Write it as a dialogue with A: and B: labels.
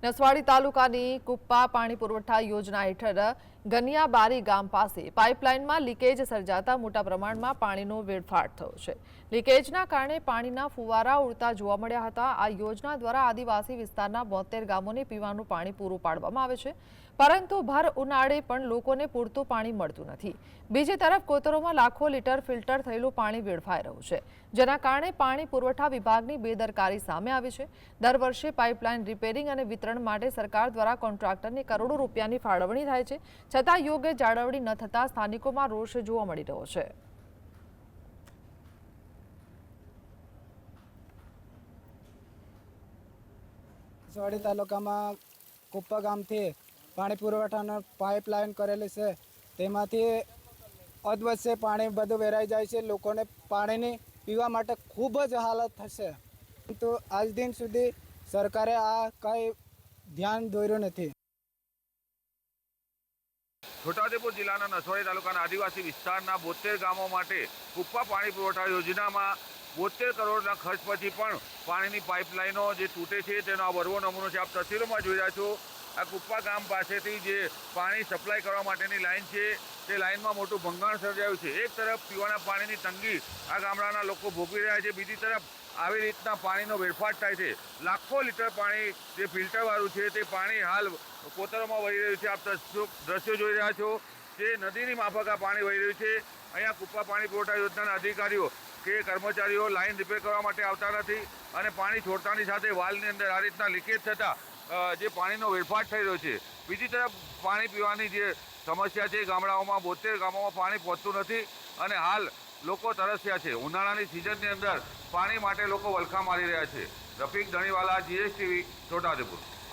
A: નસવાડી તાલુકાની કુપ્પા પાણી પુરવઠા યોજના હેઠળ ગનિયાબારી ગામ પાસે પાઇપલાઇનમાં લીકેજ સર્જાતા મોટા પ્રમાણમાં પાણીનો વેડફાટ થયો છે। લીકેજના કારણે પાણીના ફુવારા ઉડતા જોવા મળ્યા હતા। આ યોજના દ્વારા આદિવાસી વિસ્તારના 72 ગામોને પીવાનું પાણી પૂરું પાડવામાં આવે છે, પરંતુ ભર ઉનાળે પણ લોકોને પૂરતું પાણી મળતું નથી। બીજી તરફ કોતરોમાં લાખો લીટર ફિલ્ટર થયેલું પાણી વેડફાઈ રહ્યું છે, જેના કારણે પાણી પુરવઠા વિભાગની બેદરકારી સામે આવી છે। દર વર્ષે પાઇપલાઇન રિપેરિંગ અને વિતરણ માટે સરકાર દ્વારા કોન્ટ્રાક્ટરને કરોડો રૂપિયાની ફાળવણી થાય છે, છતાં યોગ્ય જાળવણી ન થતાં સ્થાનિકોમાં રોષ જોવા મળી રહ્યો છે।
B: નસવાડી તાલુકામાં કુપ્પા ગામથી પાણી પુરવઠાનો પાઇપલાઇન કરેલી છે, તેમાંથી અધવચ્ચે પાણી બધું વેરાઈ જાય છે। લોકોને પાણીની પીવા માટે ખૂબ જ હાલત થશે, પરંતુ આજ દિન સુધી સરકારે આ કંઈ ધ્યાન દોર્યું નથી।
C: છોટાઉદેપુર જિલ્લાના નસવાડી તાલુકાના આદિવાસી વિસ્તારના 72 ગામો માટે કુપ્પા પાણી પુરવઠા યોજનામાં 72 કરોડના ખર્ચ પછી પણ પાણીની પાઇપલાઇનો જે તૂટે છે તેનો આ વરવો નમૂનો છે। આપ તસવીરોમાં જોઈ રહ્યા છો, આ કુપ્પા ગામ પાસેથી જે પાણી સપ્લાય કરવા માટેની લાઇન છે તે લાઇનમાં મોટું ભંગાણ સર્જાયું છે। એક તરફ પીવાના પાણીની તંગી આ ગામડાના લોકો ભોગવી રહ્યા છે, બીજી તરફ આવી રીતના પાણીનો વેડફાટ થાય છે। લાખો લીટર પાણી જે ફિલ્ટરવાળું છે તે પાણી હાલ કોતરોમાં વહી રહ્યું છે। આપ દ્રશ્યો જોઈ રહ્યા છો, જે નદીની માફક આ પાણી વહી રહ્યું છે। અહીંયા કુપ્પા પાણી પુરવઠા યોજનાના અધિકારીઓ કે કર્મચારીઓ લાઇન રિપેર કરવા માટે આવતા નથી અને પાણી છોડતાની સાથે વાલની અંદર આ રીતના લીકેજ થતાં જે પાણીનો વેડફાટ થઈ રહ્યો છે। બીજી તરફ પાણી પીવાની જે સમસ્યા છે, ગામડાઓમાં 72 ગામોમાં પાણી પહોંચતું નથી અને હાલ લોકો તરસ્યા છે। ઉનાળાની સિઝનની અંદર પાણી માટે લોકો વલખા મારી રહ્યા છે। રફીક ધણીવાલા, GSTV, છોટાઉદેપુર।